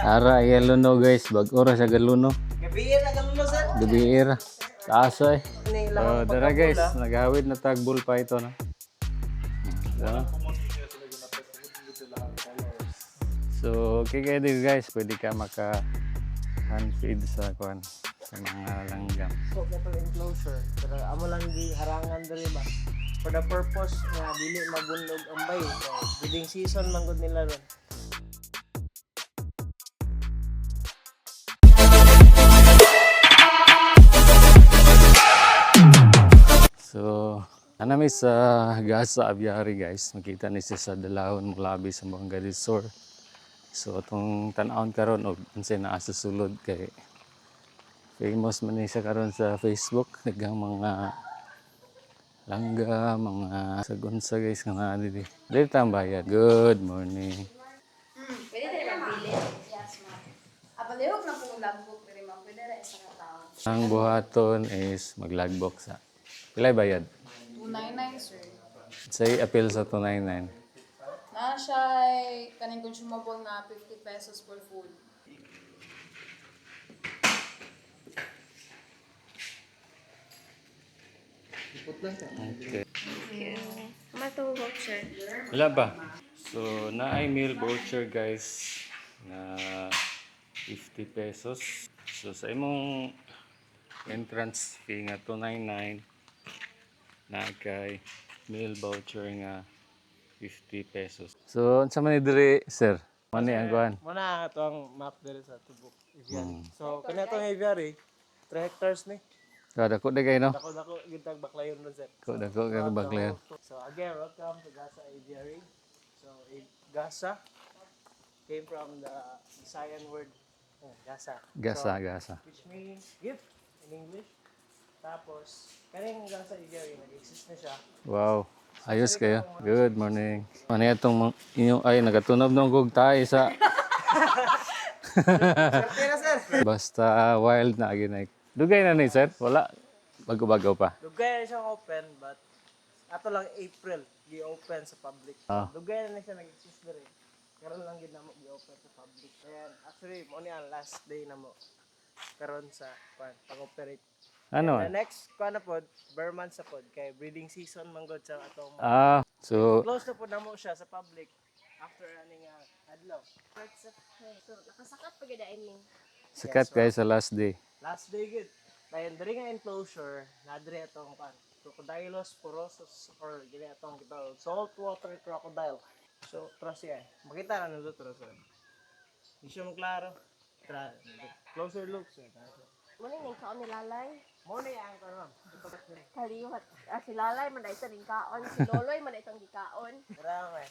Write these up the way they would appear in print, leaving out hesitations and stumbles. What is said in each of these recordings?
Ara yaluno guys, bag-ora sa galuno. Gabi na galuno sir. Gabi taas eh. Nilang Dara guys, naghawid na tagbol pa ito na. So, okay kayo din guys, pwede ka maka hand feed sa kuan sa mga langgam. So kato enclosure. Pero amo lang di harangan diri ba. For the purpose nga dili mabundog ang bay. So, breeding season man gud nila ron. So, anami sa Gasa Aviary guys, makita ni siya sa dalawon mulabi sa Buanga del Sur. So, itong tan-aon karon og unsay naa sa sulod kay famous man ni siya karon sa Facebook, nagang mga langga, mga sagunsa guys nga naa dili. Dili tambaya. Good morning. Pwede rin magbili. Yes, ma'am. Palihog na pong logbook. Pwede ma'am. Pwede rin isang tao. Ang buhaton is mag-logbook sa. Pilay bayad? 299, sir. Say appeal sa 299. Na siya kaning consumable na 50 pesos per food. Okay. Matong voucher. Wala ba? So, naay meal voucher guys na 50 pesos. So, sa imong entrance fee nga 299 na kay meal voucher nga 50 pesos. So, unsa man ni diri, sir? Mani ang kuan? Muna ato ang map diri sa tubok. So kanya tong aviary 3 hectares ni. Dako na kayo, no? Dako gitag baklayon ron sir. Dako kayo baglayan. So again, welcome to Gasa Aviary. So Gasa came from the Visayan word Gasa. Gasa. Which means gift in English. Tapos kaning Gasa Aviary nag-exist na siya. Wow. Ayos kayo. Good morning. Ano itong inyo ay nagatunob ng kog tayo sa Pero sir, basta wild na ginay. Dugay na ni sir. Wala bago-bago pa. dugay na siyang open but ato lang April gi-open sa public. Ah. Dugay na siya nag-exist diri. Karon lang gid namo gi-open sa public. And actually mo ni ang last day namo karon sa pag-operate. Ano? The next na pod, Berman sa pod kay breeding season man gud sa atong So close na pod namo siya sa public after running adlaw. So, nakasakat pa gid ini. sikat kayo sa last day. Last day gid. Dayon diri nga enclosure, nadri atong Crocodylus porosus or gini atong kita saltwater crocodile. So trust siya. Makita na nito trust. Di siya mo klaro. Closer look sir. Muna ning kaon ni Lalay. Mo ni ang karon. Kaliwat. Si Lalay man dai sa ning kaon, si Loloy man dai itong gikaon. Grabe.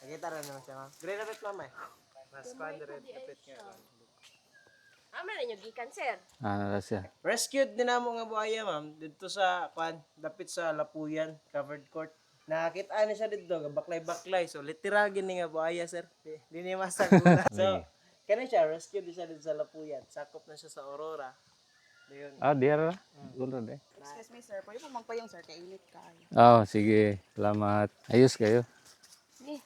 Nakita na naman siya, ma'am. Grade na bit, ma'am, eh. Mas quadrant na bit nga. Aman na yung gikan, sir. Ano na siya? Rescued din namo nga buhaya, ma'am. Dito sa, dapit sa Lapuyan, covered court. Nakakita na siya dito, baklay-baklay. So, literal gini nga buhaya, sir. Di ni masagula. So, kaya siya, rescued din siya dito sa Lapuyan. Sakop na siya sa Aurora. Ayun. Diara. Gulo de. Excuse me, sir. Pwede po magpayong, sir. Kainit kayo. Sige. Salamat. Ayos kayo. Sige.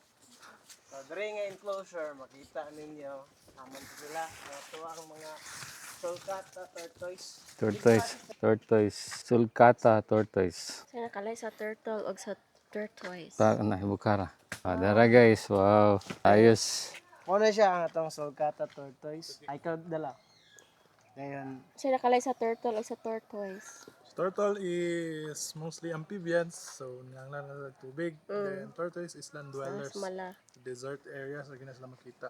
So, dari nga enclosure, makita ninyo. Naman po sila. Ito ang mga sulcata Tortoise. Sulcata tortoise. Sa nakalay sa turtle o sa tortoise. Ibukara. Dara guys. Wow. Ayos. Muna siya ang atong sulcata tortoise. Ay, dala. Ngayon, Sa nakalay sa turtle o sa tortoise. Turtle is mostly amphibians, so nanglan na sa tubig. Then tortoise is land dwellers. Mala. Desert areas, lagi na sila makita.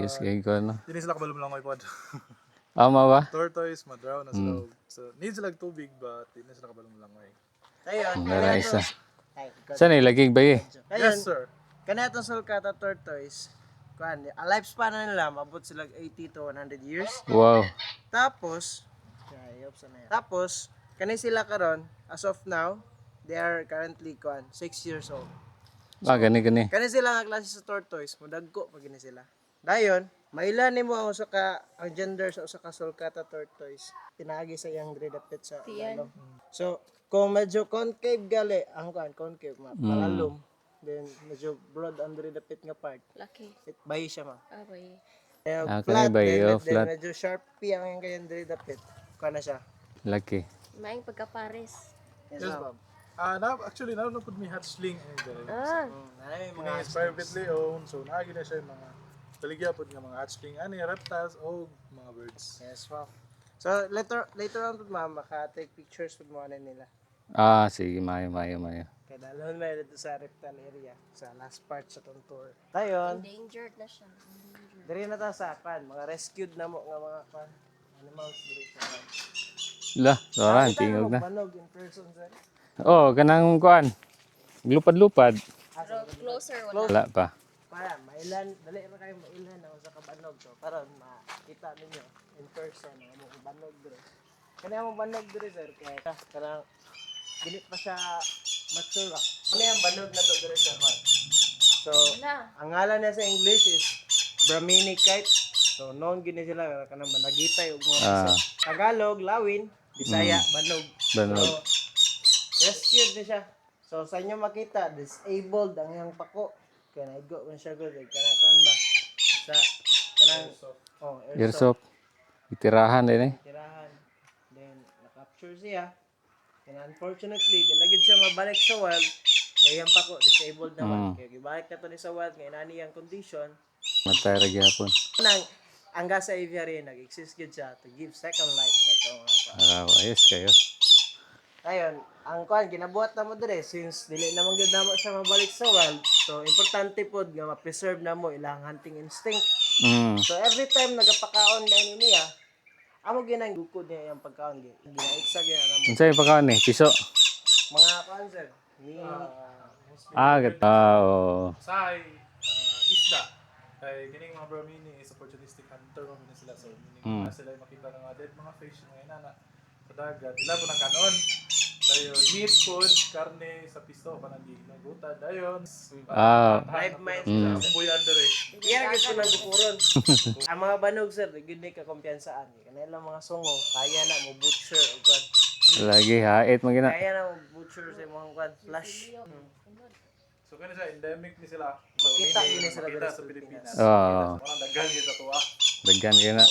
Yes, kayo ko, no? Hindi sila kabalumlangoy pod. Ama ba? Tortoise, madraw na sila. So, need sila tubig, but hindi na sila kabalumlangoy. ngayon, Dara isa. Ay, Saan ilagig ba eh? ngayon, Yes, sir. kanatong sulcata tortoise, ang lifespan na nila, mabot sila 80 to 100 years. Wow. Tapos, kani sila karon as of now, they are currently 6 years old. Gani. Kani sila nga klase sa tortoise, mudagko pag gini sila. Dayon, mailan nimo ang usa ka ang gender sa usa ka sulcata tortoise. Pinagi sa iyang dapit sa Tiyan. lalo. So, kung medyo concave gali, ang concave malalom. Then medyo broad ang dapit nga part. Laki. Bayi siya ma. Abay. Ah, flat, kanay ba then, yun? Flat. medyo sharpie ang kayang diri dapit. Kuha na siya. Laki. Maing pagka-pares. Yes, Yes, ma'am. ma'am. Actually, na pud mi hatchling ini dere. Ah, Ay, Kini is privately owned, so naagi na siya yung mga baligya pud nga mga hatchling ani reptiles o mga birds. Yes, ma'am. So, later on po, ma'am, maka-take pictures po mo nila. Ah, sige, mayo. Kaya dalawin mo dito sa reptile area, sa last part sa tong tour. Tayon, endangered na siya. Endangered. diri na ta sa mga rescued na mo nga mga animals diri sa kan. Lah, soran, tingog na. Banog in person, sir. Oh, kanang kuan. Lupad-lupad. Pero closer wala. Wala pa. Para mailan, dali ra kayo mailan ako sa kabanog to para makita ninyo in person ang mga banog diri. Kani ang banog diri, sir, kaya kanang dili pa siya mature. Ano yung banog na to diri, sir? So, Na. ang ngalan niya sa English is Brahminicite. So, noon gini sila kanang managitay ug mga Ah. isa. Tagalog, Lawin, Bisaya, Banog. Banog. So, rescued na siya. So, sa inyo makita, disabled ang iyang pako. Kaya naigo man siya good. Kana ba? Sa kanang airsoft. Airsoft. Itirahan din eh. Tirahan. Then, na-capture siya. And unfortunately, dinagid siya mabalik sa wild. Kaya yung pako, disabled naman. Kaya gibalik na to ni sa wild, ngayon ani ang condition. Matay ra gyapon. Nang, hanggang sa aviary, nag-exist good siya to give second life sa ito mga pa. Ayos kayo. Ayun, ang kuan ginabuhat na mo dire since dili naman gyud namo siya mabalik sa wild. So importante pod nga ma-preserve namo ilang hunting instinct. Mm. So every time nagapakaon na niya, amo ginang gukod niya yung pagkaon gyud. Ginaiksa gyud namo. Unsay pagkaon ni? Piso. Mga kuan sir, ni Oo. Say isda. Kay kining mga Brahmini is opportunistic hunter mo sila so meaning sila yung makita ng mga dead mga fish mga inana sa dagat. Ila po ng kanon. Dayon meat food, karne sa piso panagi naguta dayon. live mine. Buy under eh. Iya gyud ko nang gupuron. Ang mga banog sir, gyud ni ka kumpiyansaan. Kanila mga songo, kaya na mo butcher ug kuan. Lagi hait mo gina. Kaya na mo butcher sa mga kuan flash. So kani sa endemic ni sila. So Kita meaning, yun sila makita dito sa sa Pilipinas. Oo. Mga daghan gyud sa tuwa. Daggan kayo na.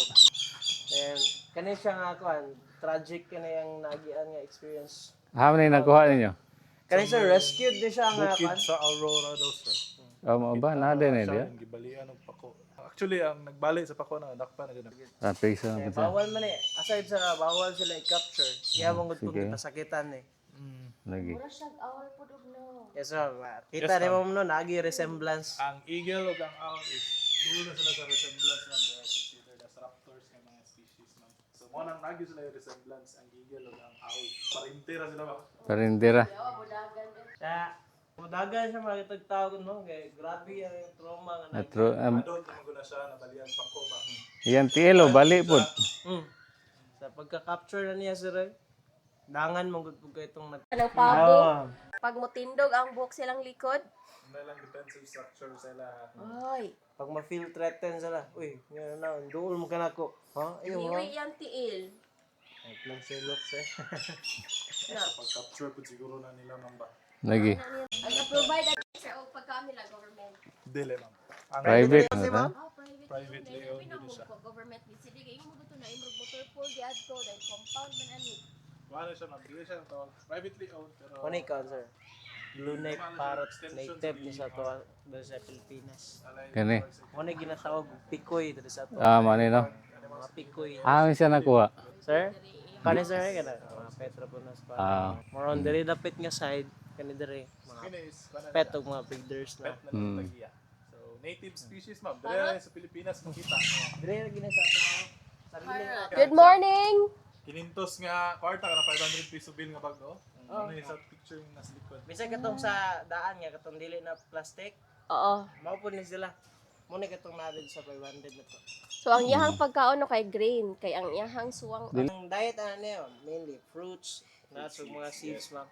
And kani siya nga kuan, tragic kani ang nagian nga experience. Hamo na nakuha ninyo? Kani sir rescued din siya nga Bukid kuan. sa Aurora daw sir. Oh, mo ba? Nada na Siya diya? yung gibalian ng pako. Actually, ang nagbalik sa pako na dakpa na gano'n. Piso na Eh, po. bawal man eh. Aside sa bawal sila i-capture, iya mong gud Sige. pasakitan eh. Lagi. Mura siya awal po dog no. Yes sir, kita ni mo no nagi resemblance. Ang eagle o ang owl is dulo sila sa resemblance ng they are considered as raptors ng mga species. Man. So, mo nang nagyo sila yung resemblance ang eagle o ang owl. Parintira sila ba? Parindira. Yawa budagan din. Kaya mudagan siya mga tagtawag no, kay grabe ang trauma nga nagi. Atro, Adult na maguna siya, nabalian pako ba? yan tielo, bali po. Sa pagka-capture na niya sir, dangan mong gud pug itong nag. Anong pabo? Pag mo tindog ang buhok silang likod. May lang defensive structure sila. Ay, Pag ma-feel threatened sila, uy, nga na, duol mo ka na ko. Ha? Ayun ha? iwi yan tiil. Ay, lang si looks eh. Pag-capture po siguro na nila mamba. Lagi. Ang provide at sa pagkaon nila government. Dili ma'am. Ang Private. Kasi, Ano? ma'am? Private. Privately owned Pinamog dito siya. ko government. Sige, kayo mo dito na imog motor pool di adto dahil compound man ani. Wala siya, nabili siya ng tawag. Privately owned pero... Ano ikaw, sir? Blue neck parrot native ni sa to dito sa Pilipinas. Kani. Ano yung ginatawag pikoy dito sa to? Mani no? Mga pikoy. Siya nakuha. Sir? Kani sir ay kana mga Petroponas pa. More on diri dapit nga side kani diri mga Kini is kanan pet ug mga breeders na. pet na ng tagiya. So, native species ma'am. Dili sa Pilipinas makita. Diri ra gina sa to. Sarili Good morning. Kinintos nga kwarta ka na 500 piso bill nga bag no? Ano yung sa picture yung nasa likod. Bisag katong sa daan nga katong dili na plastic, Oo. mao po ni sila. Mo ni katong narid sa 500 na to. So ang iyahang pagkaon no kay green, kay ang iyahang suwang Ang diet ano niya, mainly fruits, nuts ug mga seeds ma'am.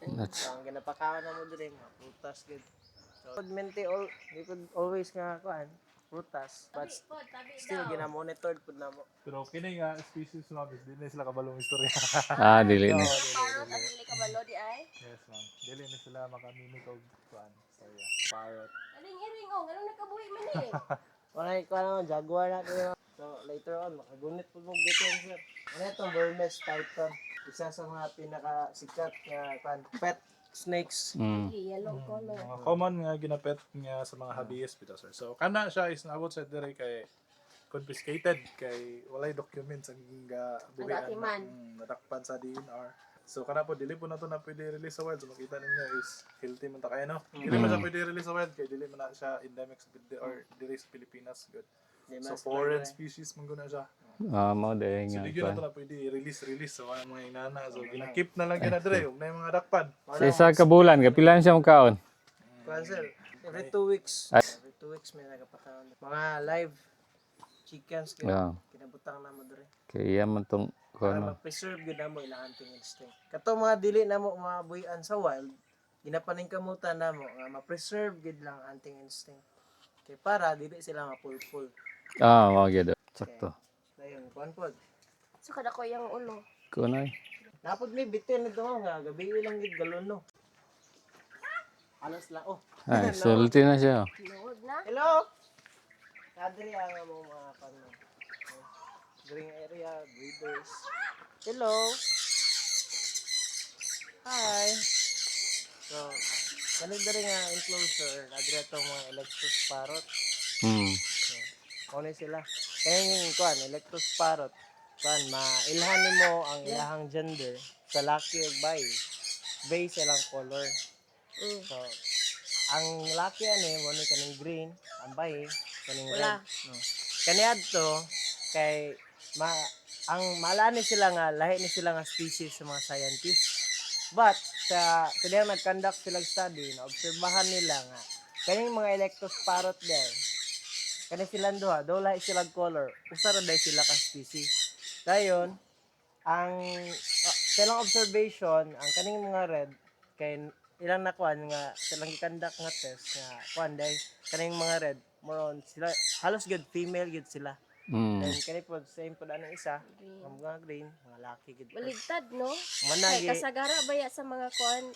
Nuts. So, ang ginapakaon na mo diri mga prutas gid. So, di pud always nga kuan, prutas, but still gina-monitored pud namo. Pero kini nga species ma'am is dili sila kabalong istorya. Dili ni. parrot at dili kabalo di ay. Yes ma'am. Dili na sila makamimik og kuan. Sorry. Parrot. Aling iring oh, ganun nakabuhi man eh. Mga ikaw naman, Jaguar natin. So, later on, makagunit po mong bitin, sir. Ano itong Burmese python? Isa sa mga pinakasikat na pet snakes. Yellow color. Mga common nga ginapet nga sa mga hobbyist bitaw sir. So kana siya is naabot sa dire kay confiscated kay walay documents ang Nagatiman. nadakpan sa DNR. So kana po dili po na to na pwede release sa wild. So makita ninyo is healthy man ta kayo no. Dili man siya pwede release sa wild kay dili man na siya endemic sa or dili sa Pilipinas good. So foreign species man guna siya. Mo dahil So nga. di gyud na to na pwede release sa mga inana. So ginakip na lang gina dire ug na yung mga dakpan. Sa isa ka bulan, kapilan siya magkaon. Kuan, sir, every 2 weeks. Ay. Every 2 weeks may nagapakaon. Mga live chickens, Yeah. kinabutang na mo dere. Kaya man tong Para kono. ma-preserve gud namo ilang hunting instinct. Kato mga dili namo mabuyan sa wild, ginapaning kamutan namo nga ma-preserve gud lang ang hunting instinct. Kay para dili sila mapulpul. Mo gyud. Sakto. Dayon, kuan pod. So kada ko yung ulo. Kunoy. Napod may bitin nito nga gabi lang gid galon no. Alas la oh. Ay, sulti na siya. Luwag na. Hello. Kadri ang among mga pano. Green area, breeders. Hello. Hi. So, kanig diri nga enclosure, adre atong mga electus parrot. Ano sila? Kaya kuan, electus parrot. Kuan, mailhan nimo ang ilahang gender sa laki ug bayi based sa ilang color. So, ang laki ani mo ni kaning green, ang bayi kaning Wala. red. No. Kani adto kay ang malani sila nga lahi ni sila nga species sa mga scientists. But sa kaya nag-conduct sila study, na obserbahan nila nga kaning mga electus parrot there. Kani silang duha, daw lahi sila color, usa ra day sila ka species. Dayon, ang silang observation, ang kaning mga red kay ilang nakuan nga silang gikandak nga test nga kuan day kaning mga red more on sila halos good female gid sila. And kani po same po ang isa, ang mga green, mga laki gid. Baligtad, no? Managi. Kay kasagara ba ya sa mga kuan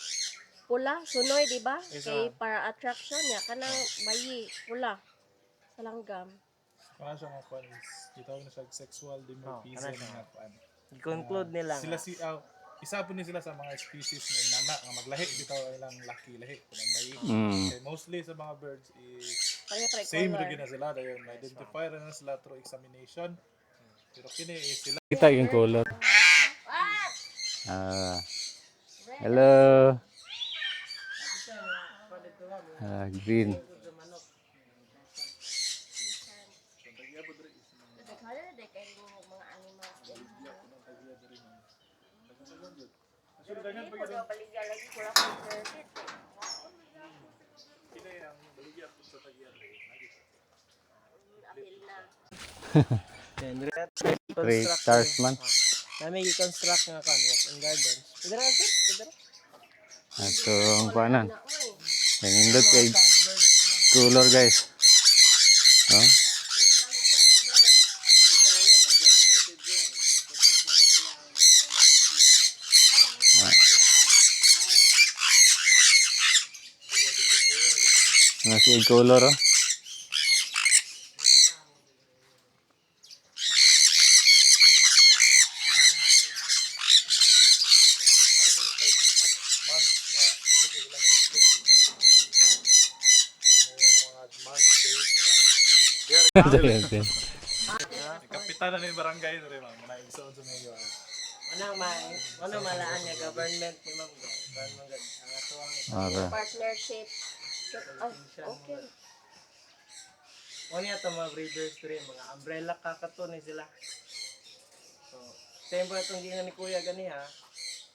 pula, sunoy, di ba? Yes, Kay para attraction niya kanang bayi pula sa langgam. Kana siya nga kwan is gitawag na siya sexual dimorphism nga kwan. I-conclude nila Sila nga. si isa po ni sila sa mga species na inana nga maglahi bitaw ilang laki lahi kulang bayi. Kay mostly sa mga birds is Pare-pare same color. rin na sila dayon identify ra na sila through examination. Pero kini is sila Kita yung color. Hello. Green. Nagkala de kay mga animals din. Hindi ko daw baligya lagi ko lang perfect. kini ang baligya po sa tagyan. Apil na. Then, Three stars man. Nami i-construct nga kan walk in gardens. Pwede ra sir? Pwede ra? Ato ang panan. Na oy. Nindot kay color guys. No? Nasi color oh. Kapitan na ni barangay rin ma'am na igsoon sa mayor. Manang malaan nga government ni ma'am. Government ang atuang Ara. Partnership. Okay. Wala ito mga breeders to rin, mga umbrella kakato ni sila. So, tempo itong gingan ni Kuya gani ha,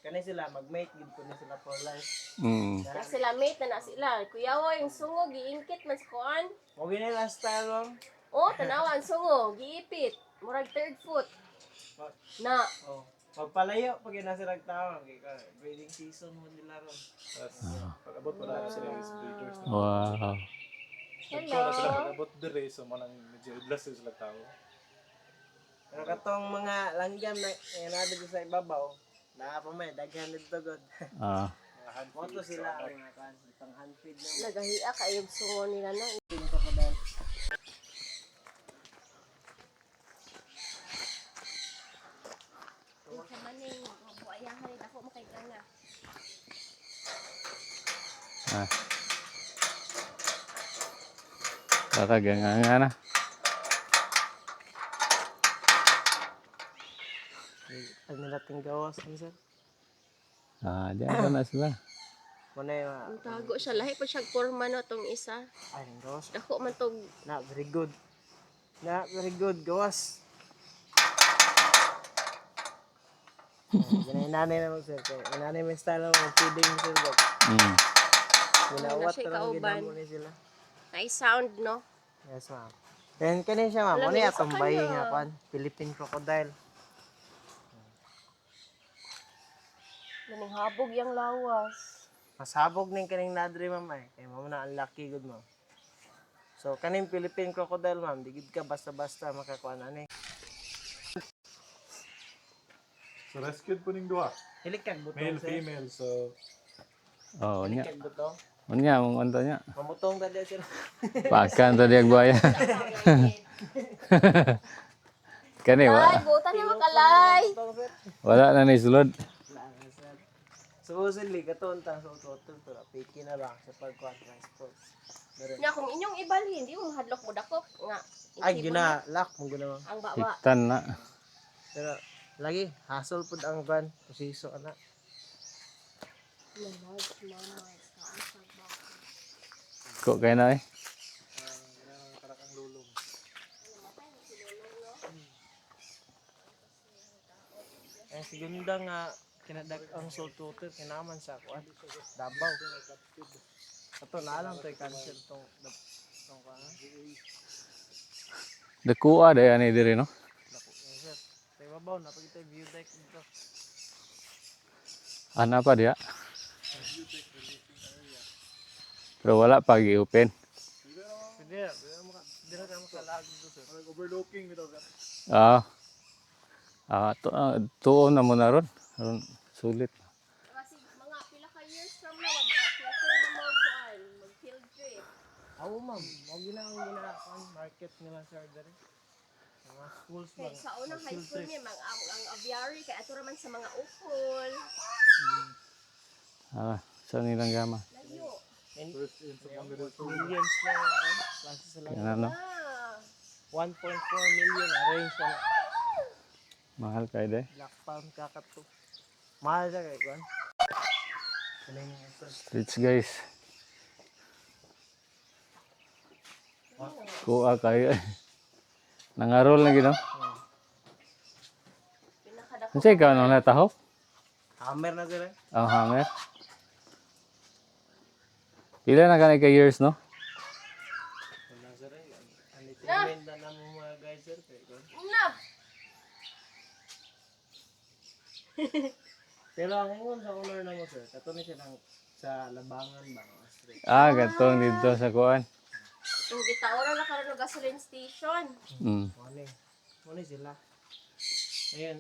kani sila, mag-mate, gid ko ni sila for life. Na sila mate na sila. Kuya wo yung sungo giingkit man sa kuan. Huwag yun yung style ma'am. Oh, tanawan sungo giipit. Murag third foot. Na Oh, magpalayo pag yun na sila tao. Breeding season mo nila ron. Pag-abot wala na sila is breeders. Wow. So na sila pag-abot dire so manang medyo idlas sila tao. Pero katong mga langgam na nado sa ibabaw, na pa may daghan dito god. Moto sila ang mga kan, pang hand feed na. nagahia kayog sungo nila no. Crocodile. Ah. Tatag nga na. Ano nating gawas ano sir? Ah, diyan ka na sila. Muna yung Ang tago siya. Lahi pa siya forma no tong isa. ay gawas. Dako man tong Na very good. Na very good gawas. Ginanay na mo sir. Ginanay mo style mo feeding sir. Mm. Ginawat siya na kauban. ginamo ni sila. nice sound no. Yes ma'am. Then kanin siya ma'am. Alam Ano niyo, yung atong sa bayi kanya. nga pan? Philippine crocodile. Ganing habog yang lawas. Masabog ning kaning nadri ma'am ay. Kay mo na ang lucky good ma'am. So kaning Philippine crocodile ma'am, digid ka basta-basta makakuha na ni. So rescued po ning duha. Hilikag butong Male, sir. female. So Oh, nya. Hilikag butong. Unya mong anto nya. Mamutong tadi sir. Pakan tadi ang buaya. Kani Ay, butan niya makalay. Butong sir. wala na ni sulod. Langan sir. Supposedly katuntang sa total pero piki na lang sa pagkuha ng sports. Pero Nya kung inyong ibalhin, di mo hadlok mo dakop nga. ay gina-lock mo gina ma'am. Ang bawa. Hiktan na. Pero lagi hassle pud ang van posiso ana. Ko kay na eh. karakang lulong. Ay sigunda nga kinadag ang soul total kinaman sa kuan. Dabaw. Ato na lang toy cancel tong kuan. Dekuha day ani diri no. Dako sir. Tay babaw na pag tay view deck dito. Ana pa dia. Pero wala pa gi-open. Pwede na ka makalag dito sir. Overlooking bitaw ka. Ah. Tuon na mo na ron. Ron sulit. Kasi mga pila ka years from now, makakilter na mo kuan, mag-field trip. Awo ma'am, mo gina market nila sir dere. Mga schools ba. Kaya sa unang high school niya, ang aviary, kaya ato raman sa mga ukol. Ah, sa nilang gama. Layo. First in sa mga ganito. Millions na klase sila. Yan ano. 1.4 million arrange na Mahal kay day. black palm kakato. Mahal siya kay kuan. Kaling ito. Rich guys. Kuha kayo. Nangarol na gino. Pinakadako. Kasi ikaw nang natahop? Hammer na sila. Ang hammer. Pila na kanay ka years no? Wala sila. Ang treatment na namo mga guys sir kay kuan. Na! Pero ang ingon sa owner na mo sir, kato ni siya ng sa labangan ba mga street. Ah, gatong dito sa kuan. Yung gitaora na karon ng gasoline station. Mm. Muna sila. Ayun.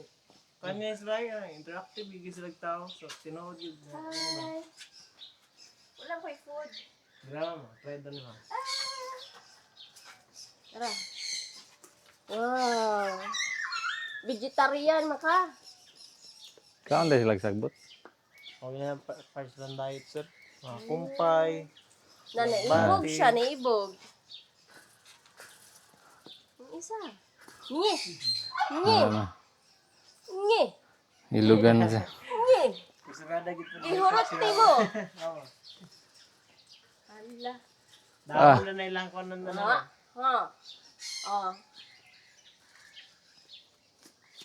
Kanya sila yung interactive, bigay sila tao. So, tinood yun. Hi! Walang ko'y food. Drama, try doon ha. Tara. Wow! Vegetarian maka. Kaon dahil sila sagbot. Okay na first run diet, sir. Mga kumpay. Na naibog siya, naibog. Yung isa. Nye! Nye! Ano, Nye! ilugan na siya. Nye! Kasarada gitu. Ihurot mo! Hala. Dahil na ilang konon na Ha? naman. Ha? Oh.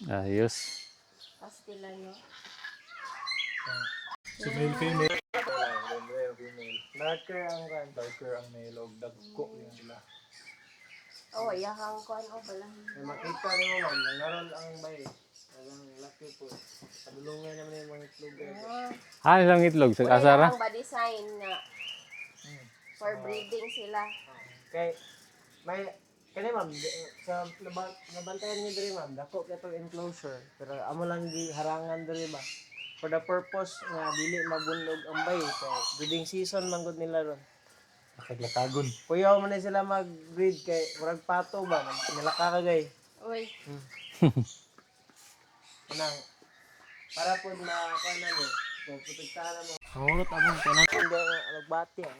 Ayos. Pastilan no? So male, female. Male, female. Darker ang kan. Darker ang male o dagko yung sila. Oh, yahang ko ano pala. May makita rin mo man, nangaroon ang bay. Ang laki po. Padulungan naman yung mga itlog. Ano lang itlog sa asara? Ang ba design nga. For breeding sila. Kay, may, kani ma'am, sa nabantayan niyo diri ma'am, dako kay itong enclosure. Pero amo lang di harangan diri ba? For the purpose nga dili mabunlog ang bay. Kay breeding season man gud nila ron. Nakaglatagon. Kuyaw man na sila mag-breed kay murag pato ba? Nila kakagay. Uy. Kanang para po na kanan ni Puputigtahan mo. Mangurot abong pinatang nga alagbati ah.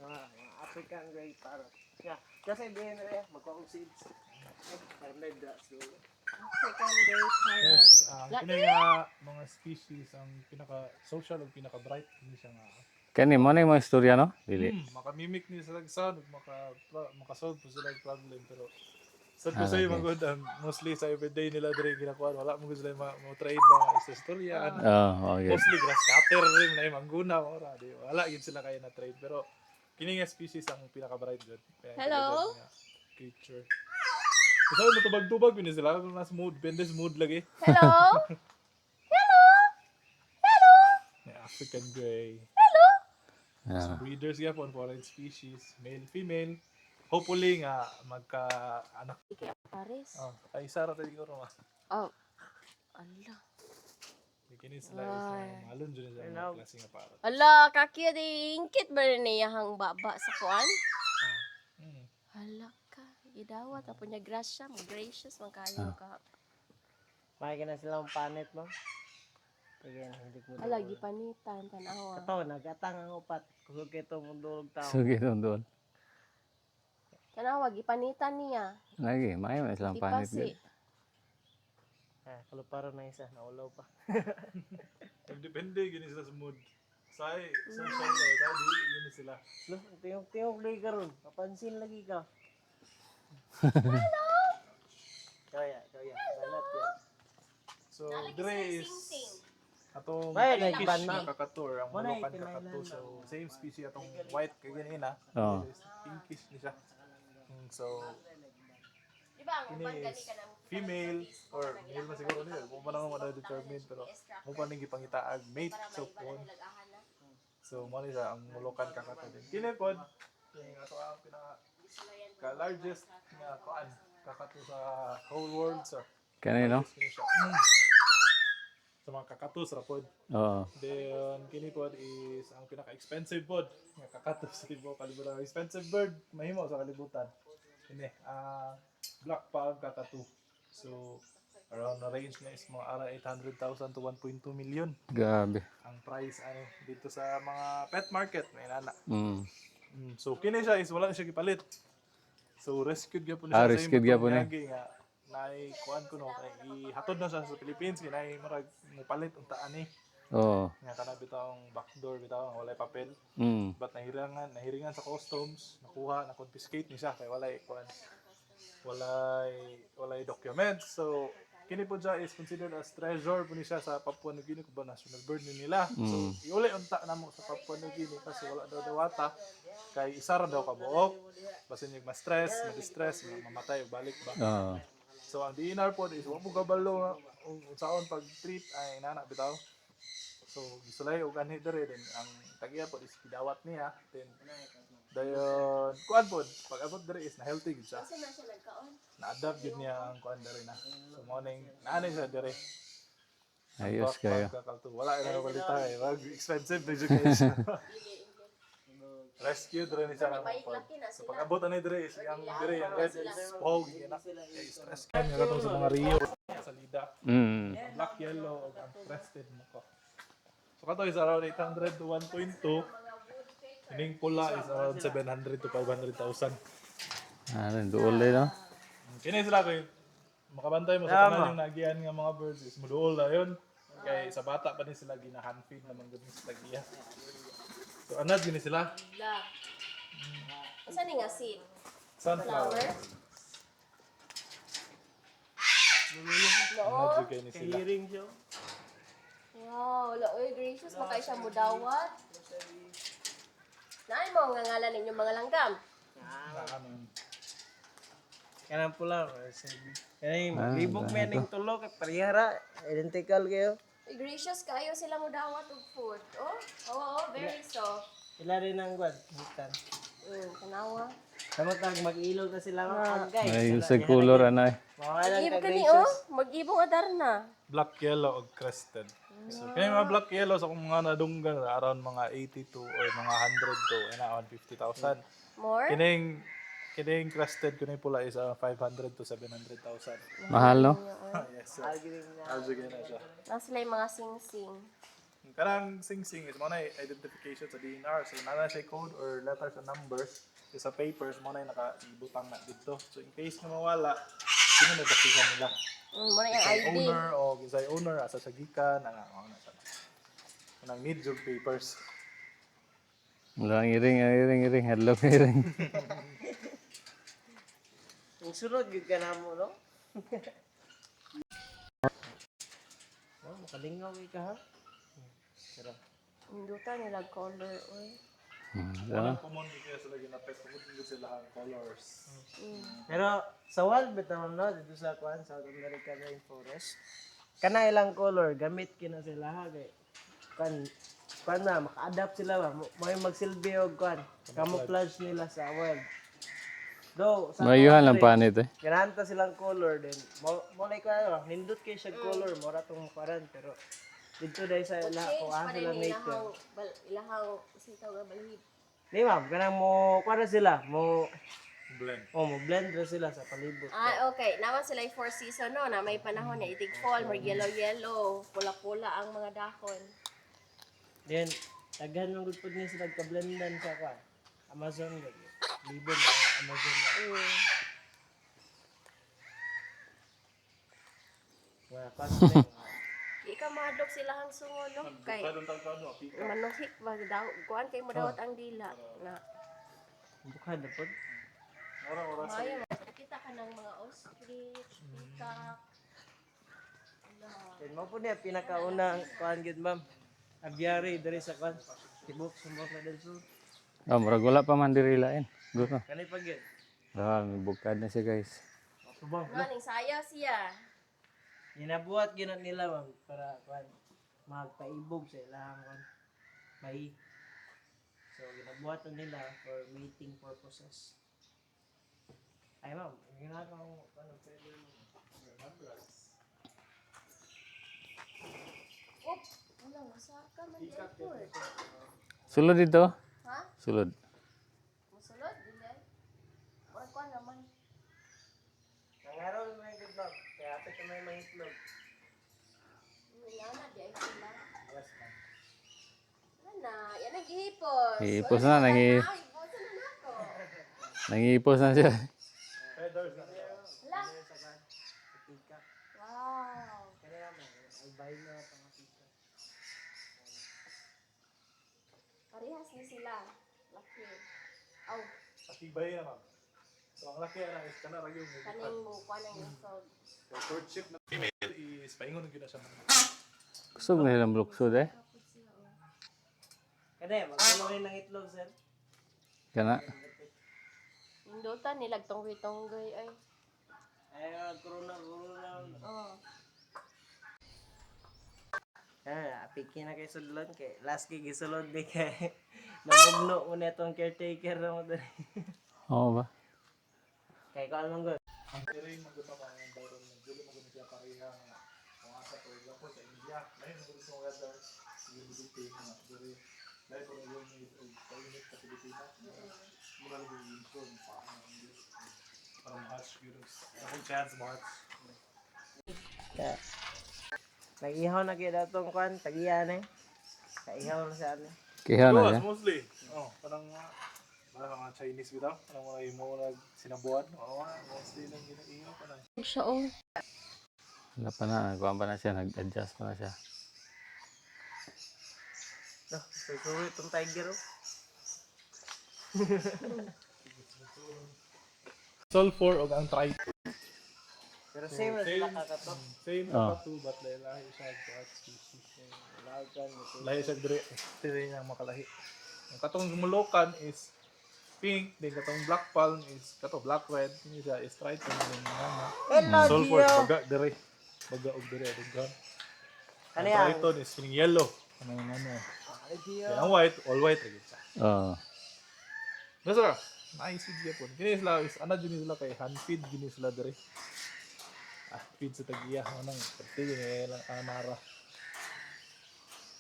Mga African grey parrot. Yeah, kasi din rin magkakong seeds. Parmed so. African Grey Parrot. Yes, kini nga mga species ang pinaka-social o pinaka-bright. Hindi siya nga. Kani mo na yung mga istorya, no? Dili. Makamimik ni sila sa makasolve po sila yung problem. Pero sad ko sa iyo, magod, mostly sa everyday nila diri ginakuha. Wala mo sila mo-trade mga sa istorya. Okay. Mostly grass cutter rin na yung mangguna. Wala yun sila kaya na-trade. Pero kini nga species ang pinaka-bright good. Hello? Creature. Kasi mo tubag-tubag yun sila. Kung nasa mood, pendes mood lagi. Hello? May African Grey. Ah. Breeders nga po, foreign species. Male, female. Hopefully nga magka-anak. Paris. Ay, isa rata siguro ma. Oh. Allah. Bikini sila is malon dyan sa mga klase nga parot. Ala, kakya di ingkit ba rin niyahang baba sa kuan? Hala ka. Idawat. Apo niya grasya. Gracious. Magkayo ka. Makikita na silang panit mo. Again, hindi ko Hala, gipanitan. Tanawa. Ito, nagatang ang upat. Kusog ito mundulog tao. So, gito doon. Tanawa, gipanitan niya. Lagi, mayo na silang panit. Tipasi. Kaluparo na isa, naulaw pa. Depende, gini sila sa mood. Say, social guys, di gini sila. Lo, tiyong lagi ka ron. Papansin lagi ka. Kaya. Balat yan. So, dire is atong May pinkish nagbanda. na kakatur, ang Muna Moluccan itinailan kakatur. lang. So, same species atong white kaya ganina. Oo. Pinkish ni siya. So, Di ba, ang ini upan gani is ka na female or male man siguro niya. Kung pa naman determine pero mo pa ning gipangitaag mate so pon. So mo ni siya ang Moluccan kakatur din. Kini pod yung ato ang pinaka largest nga kuan kakatur sa whole world sa Kani, no? kini siya. Sa mga kakatus ra pod. Oo. Then kini pod is ang pinaka-expensive pod nga kakatus sa tibuok kalibutan. Expensive bird mahimo sa kalibutan. Kini black palm kakatu. So around the range na is mga ara 800,000 to 1.2 million Grabe. ang price dito sa mga pet market may nana. Mm. So kini siya is wala na siya gipalit. So rescued gyapon siya Rescued gyapon eh. nga nay kuan ko no kay ihatod na siya sa Philippines kinay marag mupalit unta ani. Oo. Nga kana bitawng backdoor bitawng walay papel. Mm. But nahiringan sa customs, nakuha, na-confiscate ni siya kay walay kuan. Walay documents. So kini po siya is considered as treasure po ni siya sa Papua New Guinea kuba national bird ni nila. So iuli unta namo sa Papua New Guinea kasi wala daw dawata kay isa ra daw ka buok. Basin yung ma-stress, ma-distress, mamatay o balik ba. Oo. So ang DNR po is wag mo kabalo nga unsaon pag-treat ay nana bitaw. So gisulay og anhi dere din ang tagiya po is gidawat niya then dayon kuan po pag abot dere is na healthy gid siya. Kasi na siya nagkaon. Na-adapt gid niya ang kuan dere na. So mo ning naanay siya dere. Ayos kayo. Wala na balita eh. Wag expensive education. Rescue dere ni siya ng pag. So pag abot ani dere is ang dere ang red is fog na. Stress kan nga katong sa mga Rio sa Lida. Mm. Black, yellow, ug ang crested mo ko. So kato is around 800 to 1.2. Ining pula is around 700 to 500,000. Ano, duol din, no? Kini sila kay makabantay mo sa tanan yung nagian nga mga birds is muduol na yun. Kay sa bata pa din sila gina-handfeed naman gud sa tagiya. So anad gini sila. Love. Asa ni nga seed? Sunflower. Flower? Anad gud kay ni sila. Hearing siya. Wow, wala oy gracious makay siya mudawat. Naay mo nga ngalan ninyong mga langgam. Kanang pula. Kanang libog may ning tulo kay parihara. Identical kayo. Oy gracious kayo sila mudawat og food. Oh, oo, very soft. Sila rin ang guwan. Hitan. Tanawa. Samot mag-ilog na sila mga guys. May usag color, anay. Mawalan Mag-ibong ka kani gracious. oh, mag-ibong adar na. Black, yellow, ug crested. So kaya mga black, yellow sa kung mga nadunggan around mga 82 or mga 100 to and around 50,000. More? Kining kining crusted kuning pula is 500 to 700,000. Mahal, no? Yes, sir. Algin na. Algin na siya. Na sila yung mga sing-sing. Karang sing-sing is mo na identification sa DNR. So, nana siya code or letters or numbers sa papers mo na nakibutang na dito. So, in case na mawala, sino na basihan nila? Muna yung Sa ID. owner o sa owner, asa sa gikan, na sa nang need yung papers. Wala, iring. Hadlok, iring. Yung sunod, yun ka na mo, no? Oh, makalingaw ka ha? Pero, Indutan nila color. Uy. Walang common dito sila ginapit. Kung dito sila ang colors. pero sa wall, bitaw no, dito sa Kwan, South American Rainforest, kana ilang color, gamit kina sila ha, kay kan na, maka-adapt sila ba, may magsilbi og Kwan, camouflage nila sa world. Do, sa Mayuhan lang panit eh. kinahanta silang color din. Mo like ano, nindot kay siya color, mora tong paran pero dito dahil sa ila Change kung pa ano rin sila native. ilahang sitaw nga balhid. Di ma'am, kanang mo kuha na sila, mo Blend. mo blend ra sila sa palibot. Okay. Naman sila yung 4 season, no? Na may panahon na itig fall, mag yellow, pula-pula ang mga dahon. Then daghan man gud pud ni sila ka-blendan sa Kwan. Amazon gud. Libon ang Amazon. Wala pa Ikaw mahadlok sila hang sungo, no? Kay Kadong tagkano, pika. manuhik ba daw kuan kay madawat ang dila na bukad na pud. Ora mayo nakita ka ng mga ostrich, peacock. Then mo pud niya pinakaunang Kwan gud ma'am. Aviary diri sa Kwan. Tibok Sumbok na del Sur. Oh, murag wala pa man diri lain. Gusto. Kani pa gyud. Dahil may bukad na siya guys. Subong. Maning saya siya. Ginabuhat ginat nila ma'am para Kwan magpaibog sa ilang Kwan. May so ginabuhat na nila for mating purposes. Ay ma'am, ginagawa ko ano pwede Oh, wala masaka man airport. Sulod dito. Ha? Sulod. Musulod dili. Ora kuan naman. nangaroon mo yung good ma'am. Kaya apit na may mahitlog. Yana di ay sila. Yes ma'am. Ana, yan ang gihipos. Gihipos na, Ay, ibosa na nako. Nangipos na siya. Feathers na. Hala. Sa Kwan. Sa tika. Wow. Kaya ma'am, albay na pangapita. Parehas ni sila. Laki. Aw, Atibay na ma'am. So ang laki na is kana ra yung kaning mo kuan ang isog. So courtship na female is paingon gyud na siya. Kusog na silang bluksod eh. Kaya magkuloy ng itlog sir. Kana. Indutan nilag tonggoy-tonggoy ay. Ay, corona. Oh. Pikin na kay sudlon kay last gig isulod di kay namugno mo na itong caretaker na mo dali. Oo ba? Kay ko alam ko. Ang tiring maganda pa ang environment. Dili mo gani siya pareha nga. Kung asa for example sa India, lain mo gusto weather, humidity nga diri. Lain ko yung unit sa Pilipinas. Mura lang yung intro pa ang English. Para ma-hatch virus. Ako chance ma-hatch. Nag-ihaw na kay datong kwan, tagiyan eh. Kaihaw na sa ano. Kiha na siya. Mostly. Oh, parang mga Chinese bitaw. Parang mga imo nag sinabuan. Oo, mostly nang ginaihaw pa na. Siya oh. Wala pa na. Nagkuhan pa na siya. Nag-adjust pa na siya. No, susuwi itong tiger oh. Sulfur o ang tri. Pero same na sila kakatok. Same Oh. pa to but lahi siya at species. Lahi siya dire niya makalahi. Ang katong gumulokan is pink, then katong black palm is kato black red, ini siya is stripe and then Hello, sulfur Gio! baga dire. Baga og dire dughan. Ano Ang yan? triton is kining yellow. Ano. Ay, Gio. Then ang white, all white lagi siya. Oo. Nasa nice video po. Kini sila is ana jud sila kay hand feed gini sila dire. Feed sa tagiya anang pati ni lang anara.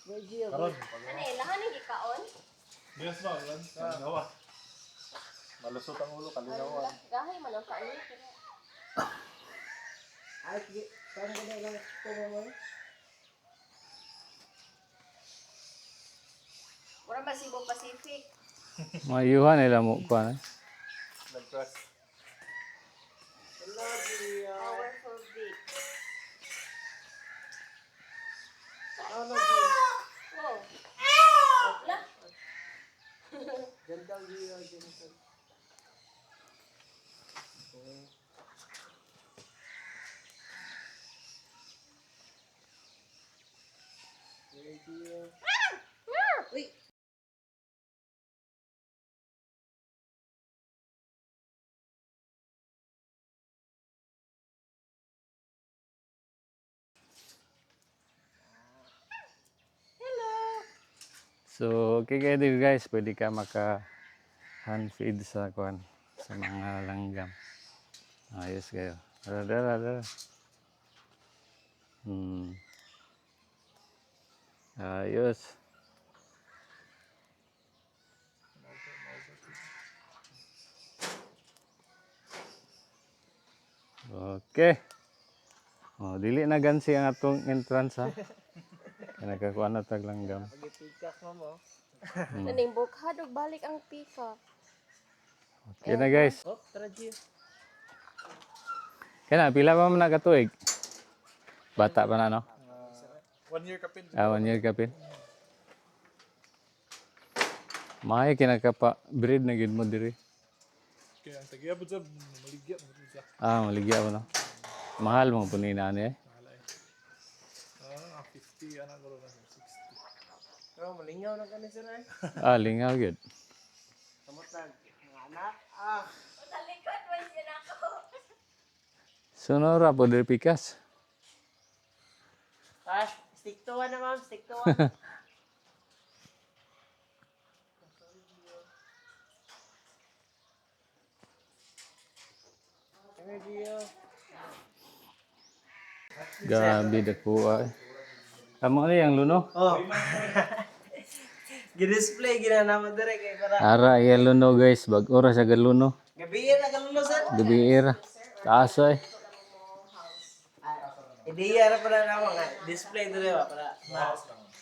Ay, Gio. Karon Ano eh, lahan ng gikaon? yes ba, yan sa gawa. Malusot ang ulo, kalinawan. Gahay man ang kain. Ay, parang ganyan lang ito mo. Mura ba Cebu Pacific? Mayuhan nila mo pa. Nag-press. Hello, Gia. Powerful big. Ano, Gia? Oh. Wala. Gentle, Gia. Gentle. Okay, Gia. Uy! So, okay kayo dito guys, pwede ka maka hand feed sa kuan sa mga langgam. Ayos kayo. Dala. Ayos. Okay. Oh, dili na gansi ang atong entrance ha. Nakakuha na tag langgam. Pag-ipikak mo mo. Naning bukhad og balik ang pika. Okay na guys. Oh, tara, Gia. Kaya na, pila pa man nakatuig? Bata pa na, no? 1 year kapin. 1 year ka pin. Mahal kinakapa breed na gid mo diri. Kaya ang tagiabot sa maligya. Maligya mo no. Mahal mo po ni nani eh. Mahala eh. 50, anak ko na 60. Oh, malingaw na ka ni sir eh. Lingaw gid. Samotag. Mga anak. Talikod man siya nako. Sonora po diri pikas. Stick to one na ma'am. Stick to one. Come here, Gio. Gabi dako ay. Amo ni ang luno. Oh. Gi-display ginana mo dire kay para Ara iya luno guys, bag-o ra sa galuno. gabi na kalulo sir. Gabi era. Taas ay. Ideya ra para na nga display dire ba para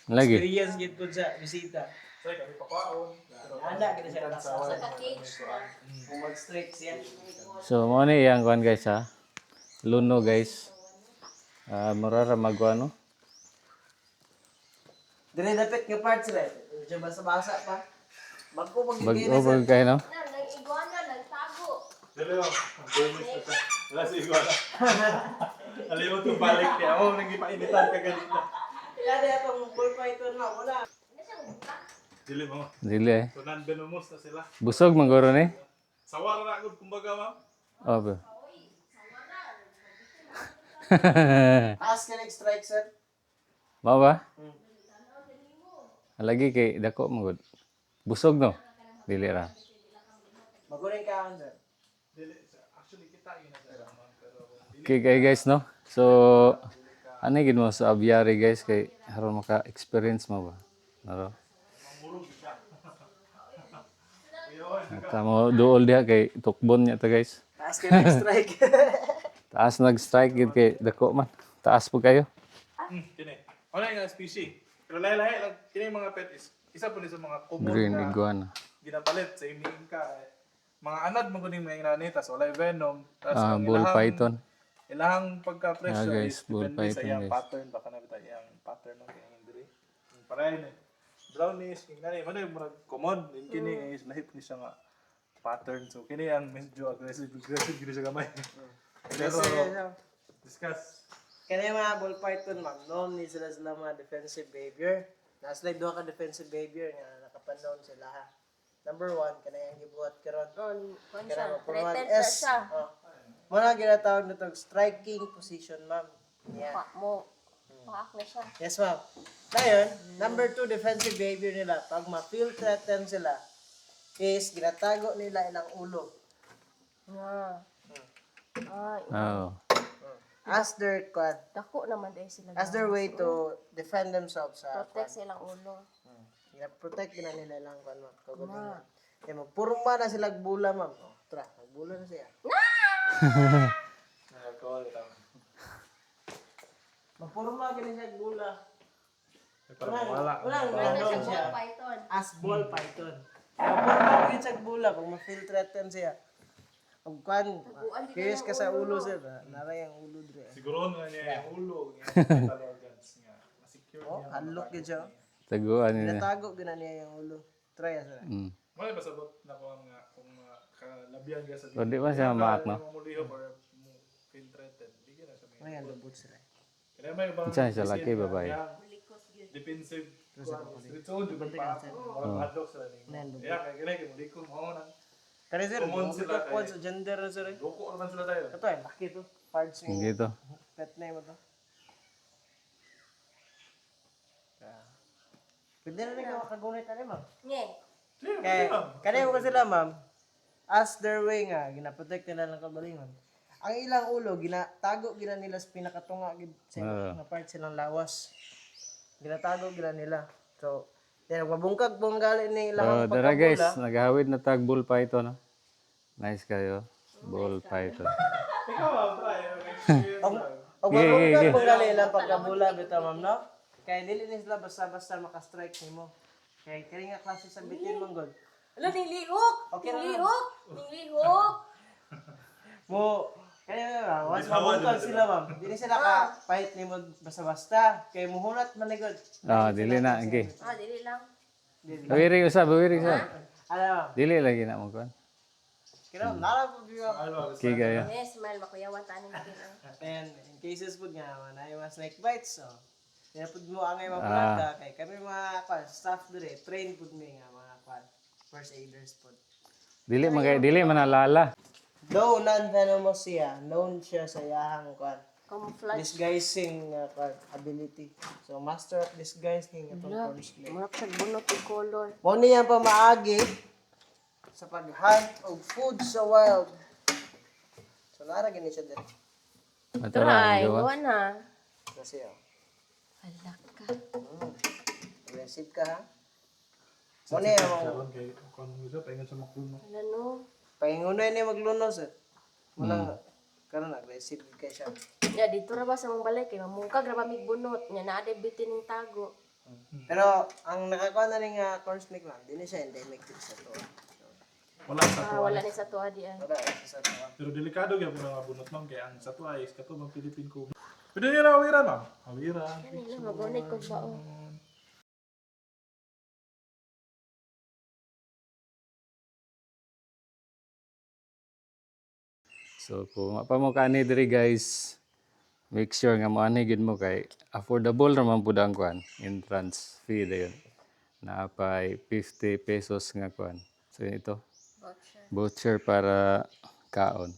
Lagi. experience gid pud sa bisita. Say, kami papaon. Ana gid siya sa Cage na. kung mag-straight siya. So mo ni yang kuan guys ha. Luno guys. Murara magwano. Dire dapat nga parts re. Medyo basa-basa pa. Bagko pag Bag-o pag kayo no. Nang iguana nagtago. Dali lang. Wala si Iguana. Alam mo itong balik niya. Oo, nag-ipainitan ka ganito. Kaya atong bull python na wala. Dili mo. Dili eh. So, non-venomous na sila. Busog magoro ni. Sawar na ako, kumbaga, ma'am. Opo. Taas ka strike sir. Mao ba? Lagi kay dako mo gud. Busog no. Dili ra. Maguring ka sir. Dili, actually, kita yun na sila, ma'am. Pero, Okay kay guys no. So ano gid mo sa aviary guys kay haron maka-experience mo ba? Naro. Tamo duol diha kay tukbon niya ta guys. Taas ka strike. Taas nag-strike gid kay dako man. Taas po kayo. kini. Ano yung species? Pero lahi-lahi lang, kini yung mga pet is, isa po ni sa mga common Green na iguana. ginapalit sa iming ka. Mga anad mo kuning mga inani, tas wala venom. Tas ang Bull ilahang- python. Ilahang pagka-presyo Guys, is bull depende sa python, iyang guys. pattern. Baka na bita iyang pattern ng iyang diri. Pareho ni brownies, king nani, ano yung mga common. Yung kini is lahip ni siya nga pattern. So kini ang medyo aggressive gini siya gamay. Pero, discuss. Kaya yung mga ball python ma'am, noon ni sila mga defensive behavior. Naslide doon ka defensive behavior nga nakapanahon sila ha. Number 1, kana yung gibuhat karon. Kuan Kana siya. mo puruan Threatened na S. siya. Oh. Muna ginatawag na itong striking position ma'am. Yeah. Pa mo. Paak na siya. Yes ma'am. Ngayon, number 2 defensive behavior nila. Pag ma-feel threatened sila, is ginatago nila ilang ulo. Nga. Ay, Oh. As their kwan, dako naman dahil sila. as their way to defend themselves sa Protect silang ulo. protect na nila lang kwan mo kagulingan. Kaya magpurma na sila bula, ma'am. Oh, tara, magbula na siya. Nakakawal ito. Magpurma gani siya bula. Parang wala. Unang Ano random siya siya. ball python. As ball python. Magpurma gani siya bula pag ma-feel threaten siya. Pag kan, curious ka sa ulo sir. Naray ang ulo dire. Siguro nga niya yung ulo, yung vital organs nga. Masecure Oh, niya. halok yun siya. Taguan niya. Natago gina niya yung ulo. Try sir. Wala ba sabot na ko nga kung kalabyan ka sa O, di ba siya maak, no? Mamulihok or feel threatened. Di na siya may. May lubot sir. Kaya may ibang Saan siya laki, babae? defensive street zone, di ba pa? Walang hadlock sila ni. Kaya kaya muli ko mo nang Kaya sir, Common mo sila ko kay- sa gender na sir. loko naman sila tayo. Ito eh, laki to. Parts yung Dito. pet name mo to. Pwede na rin ka makagunit na rin, ma'am. Nye. Kaya mo kasi sila, ma'am, as their way nga, ginaprotect nila ng kabalingon. Ang ilang ulo, ginatago gina nila sa pinakatunga sa mga part silang lawas. Ginatago gina nila. So, yan, mabungkag pong galing ni So, ilang dara guys, pagkabula. naghawid na tag bull python, no? Nice kayo. Bull python. Ikaw ang try. Pag mabungkag pong galing ilang pagkabula, bito, ma'am, no? Kaya dili ni sila basta-basta makastrike nimo. Kaya kaya nga klase sa bitin mong god. Ala, ninglihok! Okay na lang. Ninglihok! Ninglihok! Mo, kaya nga, once mabungkag sila, ma'am, dili sila ka-fight nimo basta-basta. Kaya muhunat manigod. Ah, dili na. Okay. Ah, dili lang. Bawiri usab, bawiri usab. Alam mo, Dili lagi na mo kuan. kaya nara po biyo. Okay kayo. Yes, smile, makuyawan tanin na din. And in cases po nga, na yung mga snake bites, so, kaya po mo ang mga plaga, kay kami mga staff dire, train po mi nga mga first aiders po. Dili manalala. Though non-venomous siya, known siya sa yahang Camouflage. disguising ability. So, master of disguising itong corn snake. Murap sa bunot yung color. Mo niya pa maagi sa pag-hunt of food sa wild. So, nara gani siya dire. Matara Try, gawa. gawa na. Kasi, Alak ka. aggressive ka ha? Mo niya mo. Karon kay kon mo siya paingon sa makluno. Ano no? Pahingunay niya maglunos eh. Muna, karon aggressive kay siya. Ya, dito ra ba sa mong balay kay mamungkag ra ba mig bunot. Nya naa de bitin ning tago. Pero, ang nakakuha na rin nga corn snake lang, di na siya endemic dito sa to. Wala sa Ah, wala ni sa tuwa di ay. Wala siya sa to. pero delikado gyud mga bunot ma'am kay ang sa tuwa is katong Philippine ko. Pwede nila awiran ma'am. Awiran. Kanila magunit ko ba oh. So kung mapa mo kani diri guys, make sure nga moani gid mo kay affordable naman pud ang kuan, entrance fee dayon. Naapay 50 pesos nga kuan. So ito, voucher para kaon.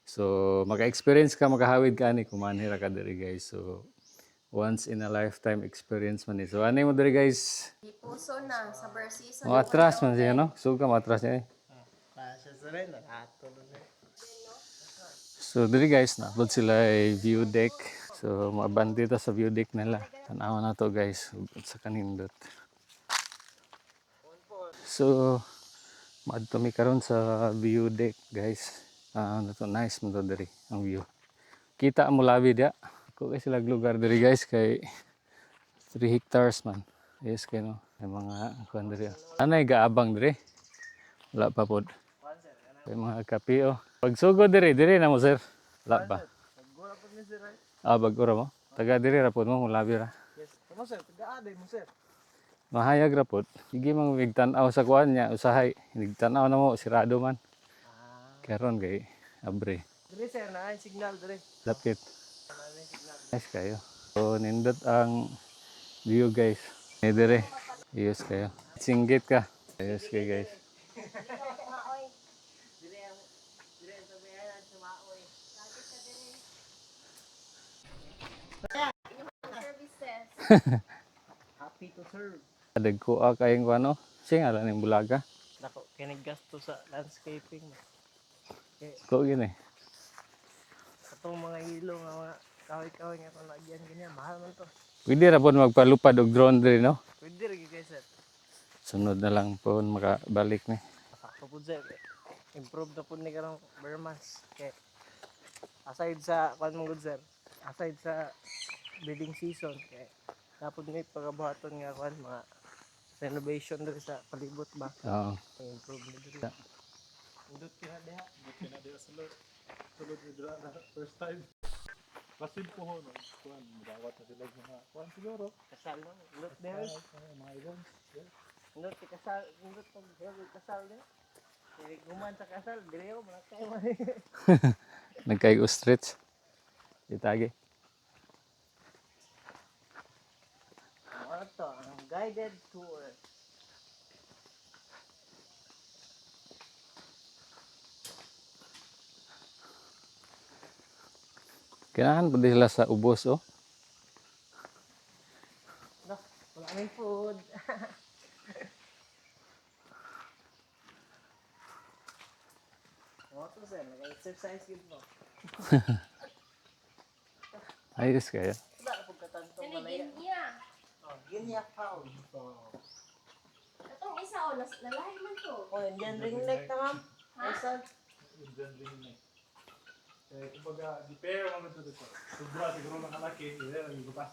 So maka-experience ka, makahawid ka ani kung manhira ka diri guys. So once in a lifetime experience man ni. So ani mo diri guys. Ipuso na sa bar season. Mo atras man siya no. Suga mo atras niya. Pasya sa rin, nakato na rin. So diri guys, na-upload sila ay view deck. So maaban dito sa view deck nila. Tanawa na to guys, ug sa kanindot. So maadto mi karon sa view deck guys. Ano to, nice man to diri ang view. Kita mo labi dia. Ko kay sila lugar diri guys kay 3 hectares man. Yes kay no. May mga kuan diri. Anay gaabang diri. Wala pa pod. May mga kape oh. Pag sugod diri na mo sir. Wala pa. Bagura mo. Taga diri ra pod mo labi ra. Yes. Tama sir, taga-aday mo sir. Mahayag ra pod. Sige mang migtan-aw sa kuan niya usahay. Nigtan-aw na mo sirado man. Karon kay abre. Diri sir, na signal diri. Lapit. Nice kayo. So nindot ang view guys. Dire. Ayos kayo. Singgit ka. Ayos kayo guys. Services. Happy to serve. Dagko kayong kuano. Sing ala ning bulaga. Nako, kinig gasto sa landscaping. Ko gini. Itong mga hilo nga mga kahoy-kahoy nga kung lagyan ganyan, mahal man to. Pwede ra pod magpalupad og drone diri no. Pwede rin guys sir. Sunod na lang po makabalik ni. Kapag sir, improve na po ni karong Burmans. Kay aside sa kwan mo good sir, aside sa breeding season, kay dapat may pagabuhaton nga kwan mga renovation dito sa palibot ba. Oo. Improve na dito. Indot kina diha. But kinadya sa Lord. Sulod ni Dra na first time. Pasin po ho, no? Kuhan, magawat na sila mga kuhan siguro. Kasal no. Indot diha. Mga events. Yeah. Indot ti kasal, indot pag kasal diha. Kaya guman sa kasal, dili ako malakay man. Nagkaig ostrich. Itagi. Ano to? Ang guided tour. Kailangan po din sila sa ubos, oh. No, wala kaming food. Ano to sir? Nag-exercise yun mo. Ayos kayo. Wala na pagkatantong malaya. Sinigin niya. Oh, Guinea fowl. Itong isa, nalahi man to. Oh, Indian ring neck na ma'am. Ay, sir. Indian ring neck. Kumbaga, di pair mga ito dito. Sobra siguro ng kalaki. Yeah, yung bukas.